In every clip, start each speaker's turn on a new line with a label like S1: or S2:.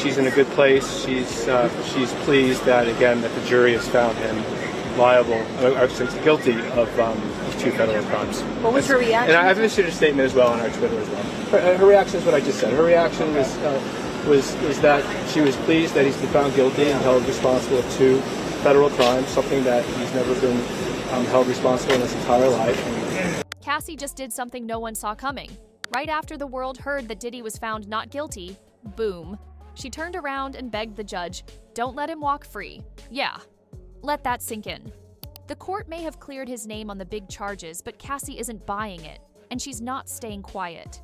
S1: she's in a good place. She's pleased that, again, that the jury has found him liable, guilty of 2 federal crimes.
S2: What was her reaction?
S1: And I've issued a statement as well on our Twitter as well. Her reaction is what I just said. Her reaction was that she was pleased that he's been found guilty and held responsible of 2 federal crimes, something that he's never been held responsible in his entire life.
S3: Cassie just did something no one saw coming. Right after the world heard that Diddy was found not guilty, boom, she turned around and begged the judge, don't let him walk free. Yeah, let that sink in. The court may have cleared his name on the big charges, but Cassie isn't buying it, and she's not staying quiet.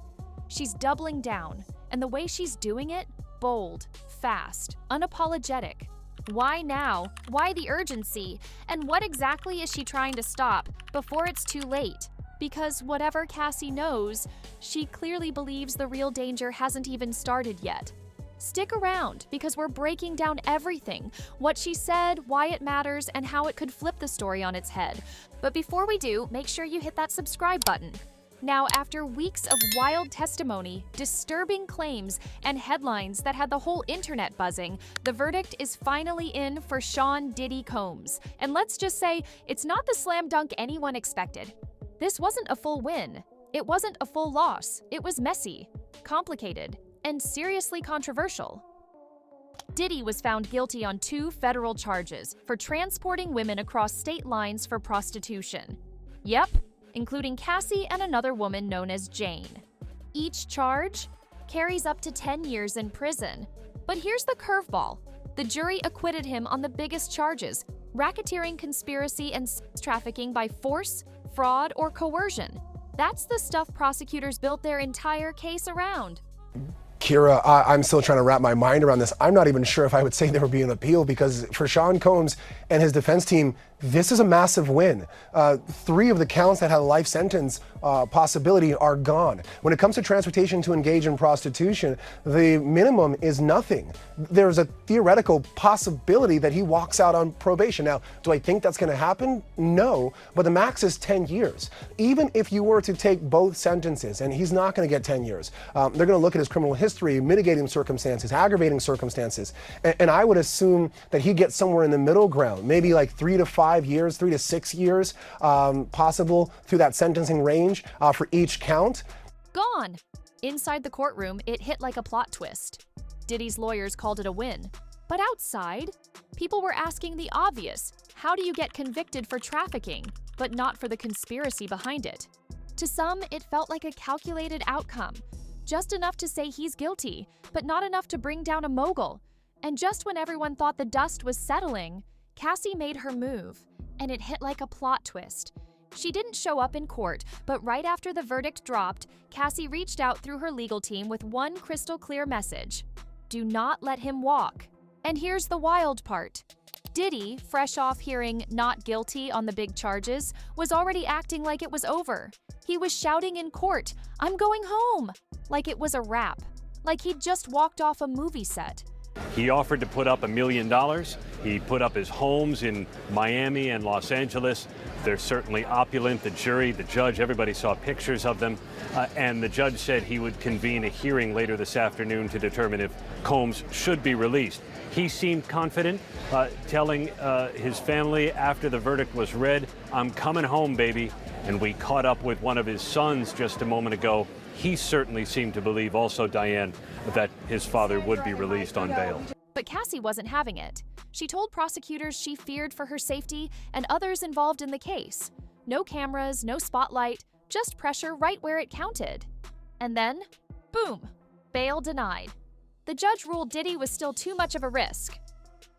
S3: She's doubling down, and the way she's doing it, bold, fast, unapologetic. Why now? Why the urgency? And what exactly is she trying to stop before it's too late? Because whatever Cassie knows, she clearly believes the real danger hasn't even started yet. Stick around, because we're breaking down everything, what she said, why it matters, and how it could flip the story on its head. But before we do, make sure you hit that subscribe button. Now, after weeks of wild testimony, disturbing claims, and headlines that had the whole internet buzzing, the verdict is finally in for Sean Diddy Combs. And let's just say, it's not the slam dunk anyone expected. This wasn't a full win. It wasn't a full loss. It was messy, complicated, and seriously controversial. Diddy was found guilty on 2 federal charges for transporting women across state lines for prostitution. Yep, including Cassie and another woman known as Jane. Each charge carries up to 10 years in prison. But here's the curveball. The jury acquitted him on the biggest charges: racketeering, conspiracy, and sex trafficking by force, fraud, or coercion. That's the stuff prosecutors built their entire case around.
S4: Kira, I'm still trying to wrap my mind around this. I'm not even sure if I would say there would be an appeal, because for Sean Combs and his defense team, this is a massive win. 3 of the counts that had a life sentence possibility are gone. When it comes to transportation to engage in prostitution, the minimum is nothing. There's a theoretical possibility that he walks out on probation. Now, do I think that's going to happen? No, but the max is 10 years. Even if you were to take both sentences, and he's not going to get 10 years, they're going to look at his criminal history, mitigating circumstances, aggravating circumstances, and I would assume that he gets somewhere in the middle ground, maybe like 3 to 5 years, 3 to 6 years, possible through that sentencing range for each count.
S3: Gone. Inside the courtroom, it hit like a plot twist. Diddy's lawyers called it a win. But outside, people were asking the obvious. How do you get convicted for trafficking, but not for the conspiracy behind it? To some, it felt like a calculated outcome. Just enough to say he's guilty, but not enough to bring down a mogul. And just when everyone thought the dust was settling, Cassie made her move, and it hit like a plot twist. She didn't show up in court, but right after the verdict dropped, Cassie reached out through her legal team with one crystal clear message: do not let him walk. And here's the wild part. Diddy, fresh off hearing not guilty on the big charges, was already acting like it was over. He was shouting in court, "I'm going home," like it was a wrap, like he'd just walked off a movie set.
S5: He offered to put up $1 million. He put up his homes in Miami and Los Angeles. They're certainly opulent. The jury, the judge, everybody saw pictures of them. And the judge said he would convene a hearing later this afternoon to determine if Combs should be released. He seemed confident, telling his family after the verdict was read, "I'm coming home, baby." And we caught up with one of his sons just a moment ago. He certainly seemed to believe also, Diane, that his father would be released on bail.
S3: But Cassie wasn't having it. She told prosecutors she feared for her safety and others involved in the case. No cameras, no spotlight, just pressure right where it counted. And then, boom, bail denied. The judge ruled Diddy was still too much of a risk.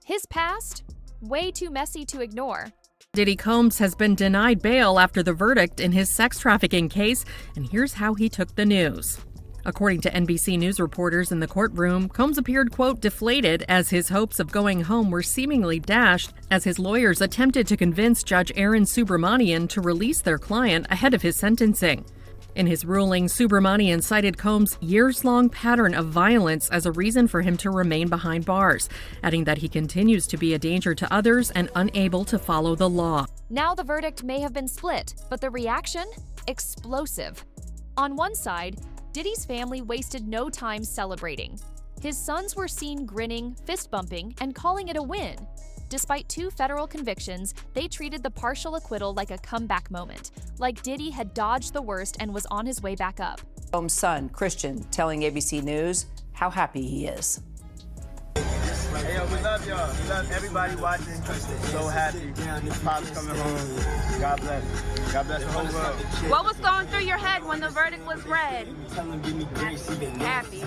S3: His past, way too messy to ignore.
S6: Diddy Combs has been denied bail after the verdict in his sex trafficking case, and here's how he took the news. According to NBC News reporters in the courtroom, Combs appeared, quote, deflated as his hopes of going home were seemingly dashed as his lawyers attempted to convince Judge Aaron Subramanian to release their client ahead of his sentencing. In his ruling, Subramanian cited Combs' years-long pattern of violence as a reason for him to remain behind bars, adding that he continues to be a danger to others and unable to follow the law.
S3: Now the verdict may have been split, but the reaction? Explosive. On one side, Diddy's family wasted no time celebrating. His sons were seen grinning, fist-bumping, and calling it a win. Despite 2 federal convictions, they treated the partial acquittal like a comeback moment, like Diddy had dodged the worst and was on his way back up.
S2: Combs' son, Christian, telling ABC News how happy he is.
S7: Hey, yo, we love y'all. We love everybody watching. So happy. Pop's coming home. God bless. God bless the whole world.
S8: What was going through your head when the verdict was read? Happy.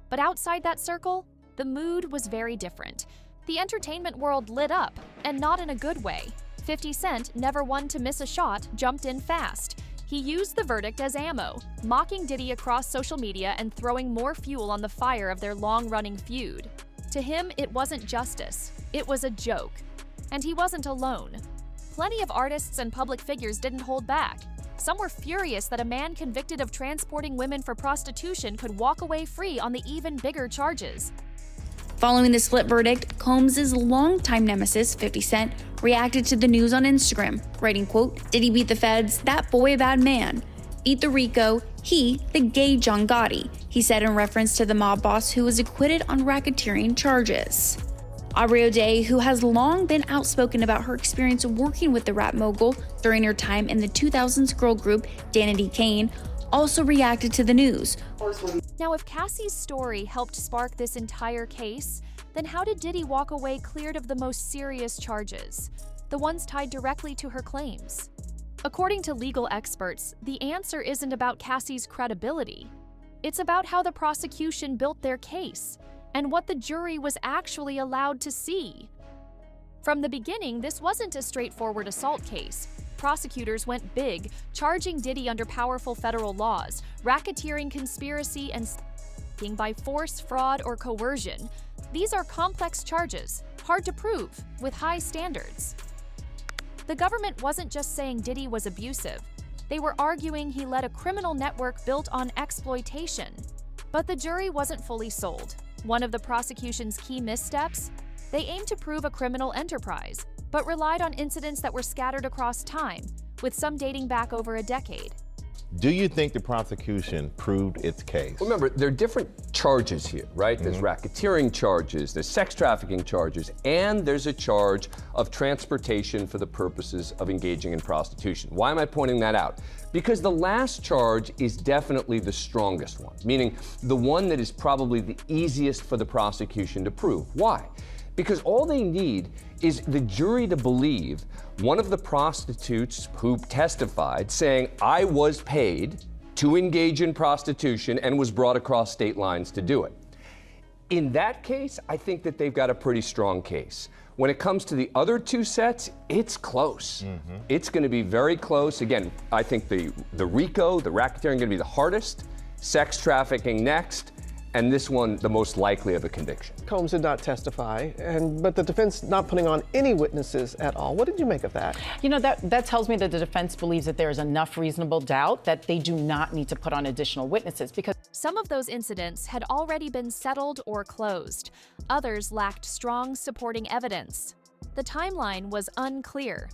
S3: But outside that circle, the mood was very different. The entertainment world lit up, and not in a good way. 50 Cent, never one to miss a shot, jumped in fast. He used the verdict as ammo, mocking Diddy across social media and throwing more fuel on the fire of their long-running feud. To him, it wasn't justice. It was a joke. And he wasn't alone. Plenty of artists and public figures didn't hold back. Some were furious that a man convicted of transporting women for prostitution could walk away free on the even bigger charges.
S9: Following the split verdict, Combs' longtime nemesis, 50 Cent, reacted to the news on Instagram, writing, quote, "Diddy beat the feds, that boy a bad man. Beat the Rico, he, the gay John Gotti," he said in reference to the mob boss who was acquitted on racketeering charges. Aubrey O'Day, who has long been outspoken about her experience working with the rap mogul during her time in the 2000s girl group Danity Kane, also reacted to the news.
S3: Now, if Cassie's story helped spark this entire case, then how did Diddy walk away cleared of the most serious charges, the ones tied directly to her claims? According to legal experts, the answer isn't about Cassie's credibility. It's about how the prosecution built their case and what the jury was actually allowed to see. From the beginning, this wasn't a straightforward assault case. Prosecutors went big, charging Diddy under powerful federal laws, racketeering, conspiracy, and by force, fraud, or coercion. These are complex charges, hard to prove, with high standards. The government wasn't just saying Diddy was abusive. They were arguing he led a criminal network built on exploitation. But the jury wasn't fully sold. One of the prosecution's key missteps? They aimed to prove a criminal enterprise, but relied on incidents that were scattered across time, with some dating back over a decade.
S10: Do you think the prosecution proved its case?
S11: Remember, there are different charges here, right? There's racketeering charges, there's sex trafficking charges, and there's a charge of transportation for the purposes of engaging in prostitution. Why am I pointing that out? Because the last charge is definitely the strongest one, meaning the one that is probably the easiest for the prosecution to prove. Why? Because all they need is the jury to believe one of the prostitutes who testified saying, "I was paid to engage in prostitution and was brought across state lines to do it." In that case, I think that they've got a pretty strong case. When it comes to the other two sets, it's close. It's going to be very close. Again, I think the RICO, the racketeering, going to be the hardest, sex trafficking next, and this one the most likely of a conviction.
S12: Combs did not testify, but the defense not putting on any witnesses at all. What did you make of that?
S13: You know, that tells me that the defense believes that there is enough reasonable doubt that they do not need to put on additional witnesses, because
S3: some of those incidents had already been settled or closed. Others lacked strong supporting evidence. The timeline was unclear.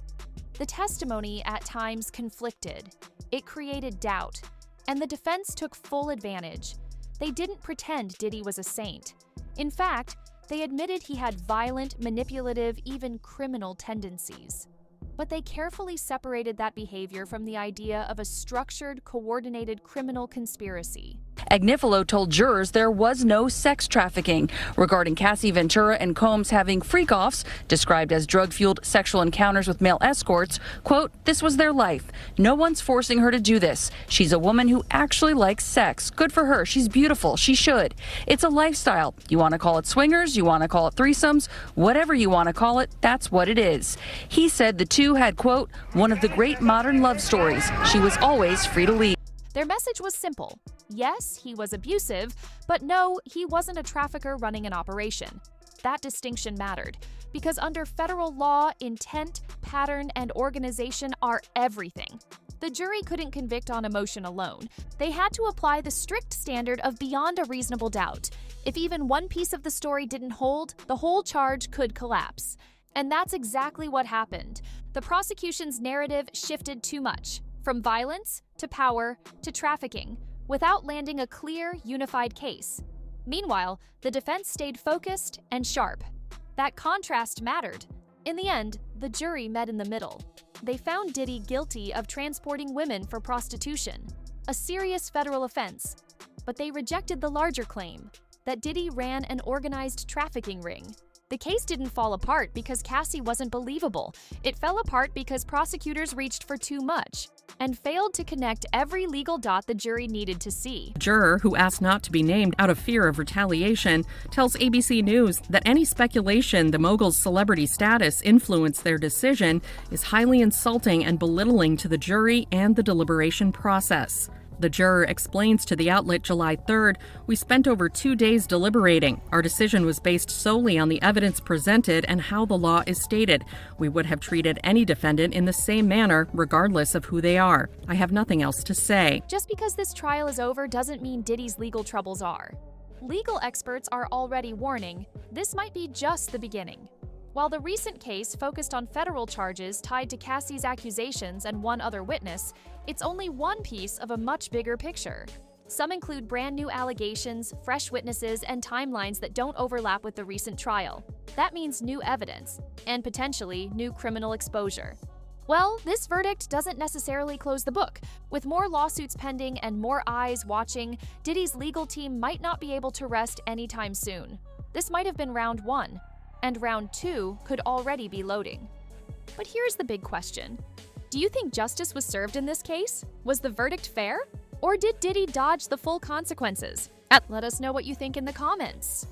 S3: The testimony at times conflicted. It created doubt, and the defense took full advantage. They didn't pretend Diddy was a saint. In fact, they admitted he had violent, manipulative, even criminal tendencies. But they carefully separated that behavior from the idea of a structured, coordinated criminal conspiracy.
S14: Agnifilo told jurors there was no sex trafficking. Regarding Cassie Ventura and Combs having freak-offs, described as drug-fueled sexual encounters with male escorts, quote, "This was their life. No one's forcing her to do this. She's a woman who actually likes sex. Good for her. She's beautiful. She should. It's a lifestyle. You want to call it swingers, you want to call it threesomes, whatever you want to call it, that's what it is." He said the two had, quote, "one of the great modern love stories. She was always free to leave."
S3: Their message was simple. Yes, he was abusive, but no, he wasn't a trafficker running an operation. That distinction mattered, because under federal law, intent, pattern, and organization are everything. The jury couldn't convict on emotion alone. They had to apply the strict standard of beyond a reasonable doubt. If even one piece of the story didn't hold, the whole charge could collapse. And that's exactly what happened. The prosecution's narrative shifted too much, from violence to power to trafficking, without landing a clear, unified case. Meanwhile, the defense stayed focused and sharp. That contrast mattered. In the end, the jury met in the middle. They found Diddy guilty of transporting women for prostitution, a serious federal offense. But they rejected the larger claim that Diddy ran an organized trafficking ring. The case didn't fall apart because Cassie wasn't believable. It fell apart because prosecutors reached for too much and failed to connect every legal dot the jury needed to see.
S6: A juror who asked not to be named out of fear of retaliation tells ABC News that any speculation the mogul's celebrity status influenced their decision is highly insulting and belittling to the jury and the deliberation process. The juror explains to the outlet July 3rd, "We spent over 2 days deliberating. Our decision was based solely on the evidence presented and how the law is stated. We would have treated any defendant in the same manner, regardless of who they are. I have nothing else to say."
S3: Just because this trial is over doesn't mean Diddy's legal troubles are. Legal experts are already warning this might be just the beginning. While the recent case focused on federal charges tied to Cassie's accusations and one other witness, it's only one piece of a much bigger picture. Some include brand new allegations, fresh witnesses, and timelines that don't overlap with the recent trial. That means new evidence, and potentially new criminal exposure. Well, this verdict doesn't necessarily close the book. With more lawsuits pending and more eyes watching, Diddy's legal team might not be able to rest anytime soon. This might have been round one, and round two could already be loading. But here's the big question. Do you think justice was served in this case? Was the verdict fair? Or did Diddy dodge the full consequences? Let us know what you think in the comments.